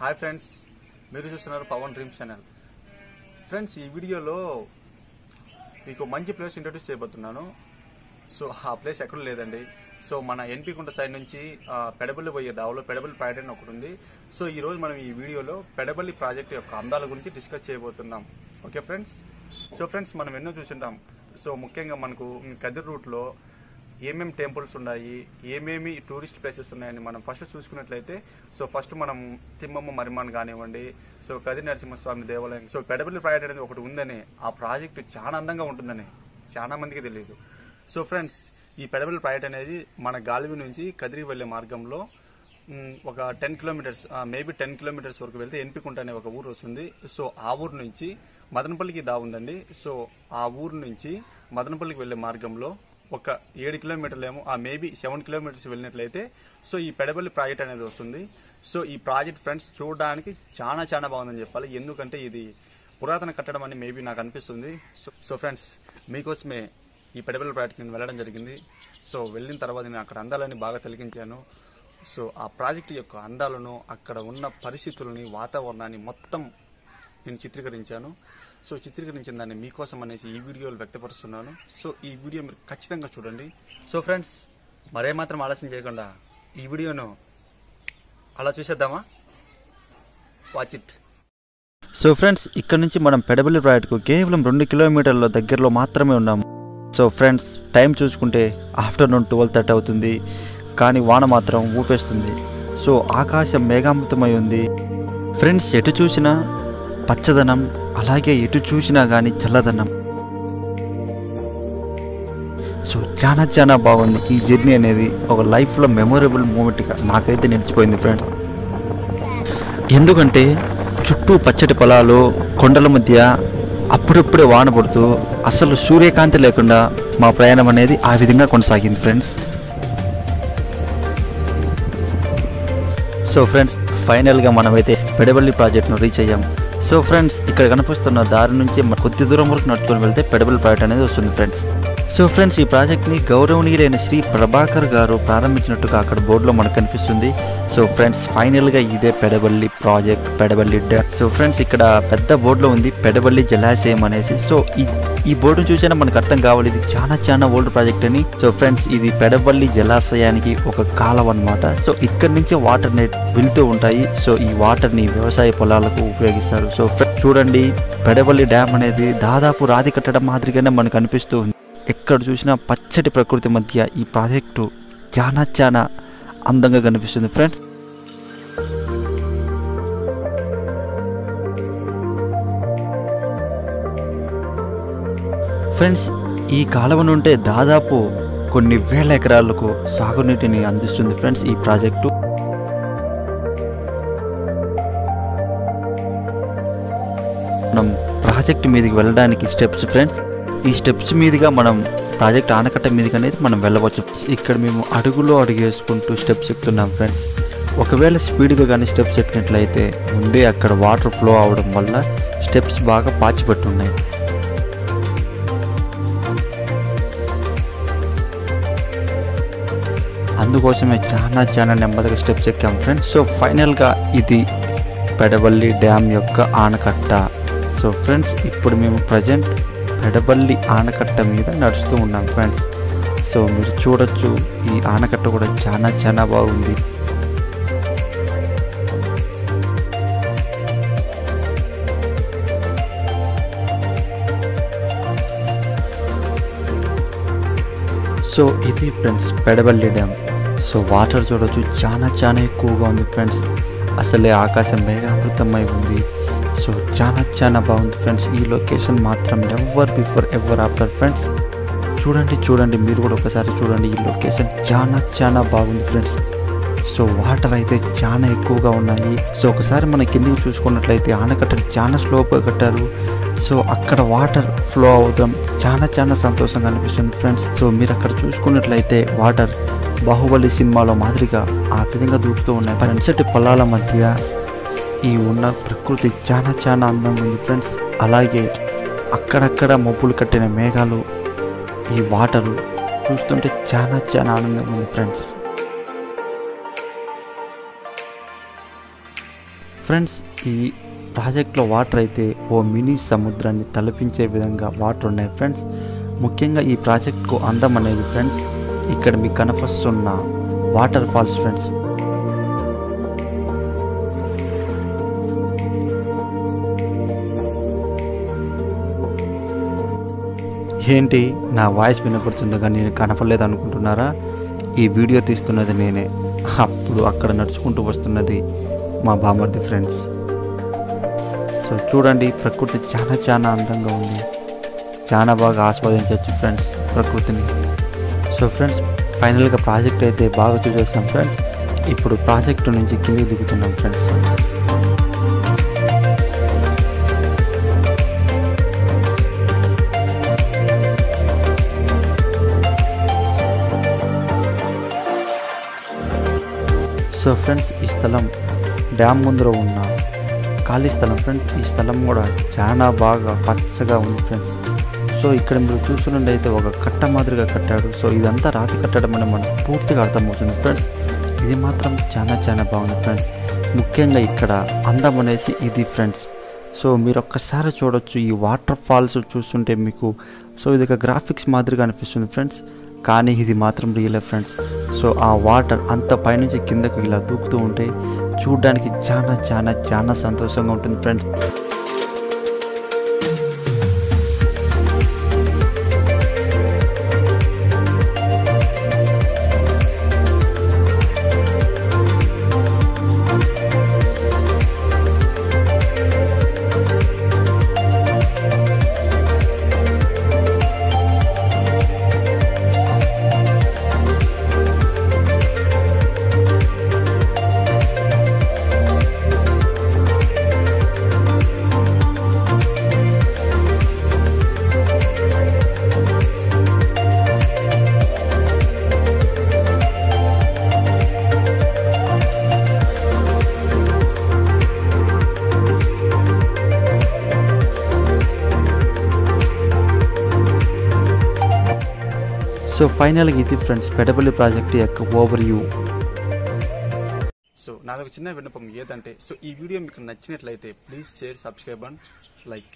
Hi friends, మీరు చూస్తున్నారు Pawan dream channel. Friends, ఈ వీడియోలో మీకు మంచి ప్లేస్ ఇంట్రడ్యూస్ చేయబోతున్నాను. సో ఆ ప్లేస్ ఎక్కడ లేదండి. సో మన ఎన్పి కుంట సైడ్ నుంచి పెడబల్లి పోయే దావలో పెడబల్లి ప్రాజెక్ట్ అని ఒకటి ఉంది. సో ఈ రోజు మనం ఈ వీడియోలో పెడబల్లి ప్రాజెక్ట్ యొక్క అందాల గురించి డిస్కస్ చేయబోతున్నాం. Okay friends. సో ఫ్రెండ్స్, మనం ఎన్నో చూసింటాం. సో ముఖ్యంగా మనకు కదిర్ రూట్లో ఏమేమి టెంపుల్స్ ఉన్నాయి, ఏమేమి టూరిస్ట్ ప్లేసెస్ ఉన్నాయని మనం ఫస్ట్ చూసుకున్నట్లయితే, సో ఫస్ట్ మనం తిమ్మమ్మ మరిమాన్ కానివ్వండి, సో కదిరి నరసింహస్వామి దేవాలయం, సో పెడబల్లి ప్రాజెక్ట్ అనేది ఒకటి ఉందని, ఆ ప్రాజెక్టు చాలా అందంగా ఉంటుందని చాలా మందికి తెలియదు. సో ఫ్రెండ్స్, ఈ పెడబల్లి ప్రాజెక్ట్ అనేది మన గాలివి నుంచి కదిరి వెళ్లే మార్గంలో ఒక 10 కిలోమీటర్స్, మేబీ 10 కిలోమీటర్స్ వరకు వెళ్తే ఎన్పి కుంట అనే ఒక ఊరు వస్తుంది. సో ఆ ఊరు నుంచి మదనపల్లికి ఉందండి. సో ఆ ఊరు నుంచి మదనపల్లికి వెళ్లే మార్గంలో ఒక 7 కిలోమీటర్లేమో, మేబీ 7 కిలోమీటర్స్ వెళ్ళినట్లయితే సో ఈ పెడబల్లి ప్రాజెక్ట్ అనేది వస్తుంది. సో ఈ ప్రాజెక్ట్ ఫ్రెండ్స్ చూడడానికి చాలా బాగుందని చెప్పాలి. ఎందుకంటే ఇది పురాతన కట్టడం అని మేబీ నాకు అనిపిస్తుంది. సో ఫ్రెండ్స్, మీకోసమే ఈ పెడబల్లి ప్రాజెక్ట్ నేను వెళ్ళడం జరిగింది. సో వెళ్ళిన తర్వాత నేను అక్కడ అందాలని బాగా తిలకించాను. సో ఆ ప్రాజెక్టు యొక్క అందాలను, అక్కడ ఉన్న పరిస్థితులని, వాతావరణాన్ని మొత్తం నేను చిత్రీకరించాను. సో చిత్రీకరించిన దాన్ని మీకోసం అనేసి ఈ వీడియోలు వ్యక్తపరుస్తున్నాను. సో ఈ వీడియో మీరు ఖచ్చితంగా చూడండి. సో ఫ్రెండ్స్, మరేమాత్రం ఆలస్యం చేయకుండా ఈ వీడియోను అలా చూసేద్దామా? Watch it. సో ఫ్రెండ్స్, ఇక్కడ నుంచి మనం పెడబల్లి ప్రాజెక్టుకు కేవలం 2 కిలోమీటర్ల దగ్గరలో మాత్రమే ఉన్నాము. సో ఫ్రెండ్స్, టైం చూసుకుంటే ఆఫ్టర్నూన్ 12:30 అవుతుంది. కానీ వాన మాత్రం ఊపేస్తుంది. సో ఆకాశం మేఘామృతమై ఉంది. ఫ్రెండ్స్, ఎటు చూసినా పచ్చదనం, అలాగే ఎటు చూసినా కానీ చల్లదనం. సో చాలా బాగుంది. ఈ జర్నీ అనేది ఒక లైఫ్లో మెమొరబుల్ మూమెంట్గా నాకైతే నిలిచిపోయింది ఫ్రెండ్స్. ఎందుకంటే చుట్టూ పచ్చటి పొలాలు, కొండల మధ్య అప్పుడప్పుడే వాన పడుతూ అసలు సూర్యకాంతి లేకుండా మా ప్రయాణం అనేది ఆ విధంగా కొనసాగింది ఫ్రెండ్స్. సో ఫ్రెండ్స్, ఫైనల్గా మనమైతే పెడబల్లి ప్రాజెక్ట్ను రీచ్ అయ్యాం. సో ఫ్రెండ్స్, ఇక్కడ కనిపిస్తున్న దారి నుంచి కొద్ది దూరం వరకు నడుచుకొని వెళ్తే పెడబల్లి ప్రాజెక్ట్ అనేది వస్తుంది ఫ్రెండ్స్. సో ఫ్రెండ్స్, ఈ ప్రాజెక్ట్ని గౌరవనీయులైన శ్రీ ప్రభాకర్ గారు ప్రారంభించినట్టుగా అక్కడ బోర్డులో మనకు కనిపిస్తుంది. సో ఫ్రెండ్స్, ఫైనల్గా ఇదే Pedaballi project, Pedaballi dam. So friends, ఇక్కడ పెద్ద బోర్డులో ఉంది పెడబల్లి జలాశయం అనేసి. సో ఈ బోర్డును చూసినా మనకు అర్థం కావాలి, ఇది చాలా ఓల్డ్ ప్రాజెక్ట్ అని. సో ఫ్రెండ్స్, ఇది పెడబల్లి జలాశయానికి ఒక కాలం అన్నమాట. సో ఇక్కడ నుంచి వాటర్ వెళ్తూ ఉంటాయి. సో ఈ వాటర్ని వ్యవసాయ పొలాలకు ఉపయోగిస్తారు. సో చూడండి, పెడబల్లి డ్యామ్ అనేది దాదాపు రాతి కట్టడం మాదిరిగానే మనకు అనిపిస్తూ ఉంది. ఎక్కడ చూసినా పచ్చటి ప్రకృతి మధ్య ఈ ప్రాజెక్టు చాలా అందంగా కనిపిస్తుంది ఫ్రెండ్స్. ఫ్రెండ్స్, ఈ కాలువ నుంటే దాదాపు కొన్ని వేల ఎకరాలకు సాగునీటిని అందిస్తుంది ఫ్రెండ్స్ ఈ ప్రాజెక్టు. మనం ప్రాజెక్ట్ మీదకి వెళ్ళడానికి స్టెప్స్ ఫ్రెండ్స్. ఈ స్టెప్స్ మీదుగా మనం ప్రాజెక్ట్ ఆనకట్ట మీదకి అనేది మనం వెళ్ళవచ్చు. ఇక్కడ మేము అడుగులో అడుగేసుకుంటూ స్టెప్స్ ఎక్కుతున్నాం ఫ్రెండ్స్. ఒకవేళ స్పీడ్గా కానీ స్టెప్స్ ఎక్కినట్లయితే ముందే అక్కడ వాటర్ ఫ్లో అవడం వల్ల స్టెప్స్ బాగా పాచిపెట్టున్నాయి. అందుకోసమే చాలా నెమ్మదిగా స్టెప్స్ ఎక్కాం ఫ్రెండ్స్. సో ఫైనల్గా ఇది పెడబల్లి డ్యామ్ యొక్క ఆనకట్ట. సో ఫ్రెండ్స్, ఇప్పుడు మేము ప్రజెంట్ పెడబల్లి ఆనకట్ట మీద నడుస్తూ ఉన్నాం ఫ్రెండ్స్. సో మీరు చూడొచ్చు, ఈ ఆనకట్ట కూడా చాలా బాగుంది. సో ఇది friends Pedaballi dam. So water చూడొచ్చు, చాలా ఎక్కువగా ఉంది ఫ్రెండ్స్. అసలే ఆకాశం మేఘామృతమై ఉంది. సో చాలా బాగుంది ఫ్రెండ్స్. ఈ లొకేషన్ మాత్రం ever before ever after friends. చూడండి, మీరు కూడా ఒకసారి చూడండి. ఈ లొకేషన్ చాలా బాగుంది ఫ్రెండ్స్. సో వాటర్ అయితే చాలా ఎక్కువగా ఉన్నాయి. సో ఒకసారి మన కిందికి చూసుకున్నట్లయితే ఆనకట్టను చాలా స్లోగా కట్టారు. సో అక్కడ వాటర్ ఫ్లో అవడం చాలా సంతోషంగా అనిపిస్తుంది ఫ్రెండ్స్. సో మీరు అక్కడ చూసుకున్నట్లయితే వాటర్ బాహుబలి సినిమాలో మాదిరిగా ఆ విధంగా దూకుతూ ఉన్నాయి. పచ్చటి పొలాల మధ్య ఈ ఉన్న ప్రకృతి చాలా అందంగా ఉంది ఫ్రెండ్స్. అలాగే అక్కడక్కడ మబ్బులు కట్టిన మేఘాలు, ఈ వాటరు చూస్తుంటే చాలా ఆనందంగా ఉంది ఫ్రెండ్స్. ఫ్రెండ్స్ ఈ ప్రాజెక్ట్లో వాటర్ అయితే ఓ మినీ సముద్రాన్ని తలపించే విధంగా వాటర్ ఉన్నాయి ఫ్రెండ్స్. ముఖ్యంగా ఈ ప్రాజెక్ట్కు అందం అనేది ఫ్రెండ్స్ ఇక్కడ మీకు కనపస్తున్న వాటర్ ఫాల్స్ ఫ్రెండ్స్. ఏంటి నా వాయిస్ వినపడుతుందో కానీ నేను కనపడలేదు అనుకుంటున్నారా? ఈ వీడియో తీస్తున్నది నేనే. అప్పుడు అక్కడ నడుచుకుంటూ వస్తున్నది మా బామర్ది ఫ్రెండ్స్. సో చూడండి, ప్రకృతి చాలా అందంగా ఉంది. చాలా బాగా ఆస్వాదించవచ్చు ఫ్రెండ్స్ ప్రకృతిని. సో ఫ్రెండ్స్ ఫైనల్గా ప్రాజెక్ట్ అయితే బాగా చూసేసాం ఫ్రెండ్స్. ఇప్పుడు ప్రాజెక్టు నుంచి కిందికి దిగుతున్నాం ఫ్రెండ్స్. సో ఫ్రెండ్స్ ఈ స్థలం డ్యామ్ ముందర ఉన్న ఖాళీ స్థలం ఫ్రెండ్స్. ఈ స్థలం కూడా చాలా బాగా పచ్చగా ఉంది ఫ్రెండ్స్. సో ఇక్కడ మీరు చూస్తున్నట్టయితే ఒక కట్ట మాదిరిగా కట్టాడు. సో ఇదంతా రాతి కట్టడం అని మనకు పూర్తిగా అర్థమవుతుంది ఫ్రెండ్స్. ఇది మాత్రం చాలా బాగుంది ఫ్రెండ్స్. ముఖ్యంగా ఇక్కడ అందం అనేసి ఇది ఫ్రెండ్స్. సో మీరు ఒక్కసారి చూడొచ్చు ఈ వాటర్ ఫాల్స్ చూస్తుంటే మీకు. సో ఇది ఒక గ్రాఫిక్స్ మాదిరిగా అనిపిస్తుంది ఫ్రెండ్స్, కానీ ఇది మాత్రం రియలే ఫ్రెండ్స్. సో ఆ వాటర్ అంత పైనుంచి కిందకు ఇలా దూకుతూ ఉంటే చూడడానికి చాలా సంతోషంగా ఉంటుంది ఫ్రెండ్స్. సో ఫైనల్గా ఇది ఫ్రెండ్స్ పెడబల్లి ప్రాజెక్ట్ యొక్క ఓవర్ వ్యూ. సో నాదొక చిన్న విన్నపం ఏదంటే, సో ఈ వీడియో మీకు నచ్చినట్లయితే please share, subscribe and like.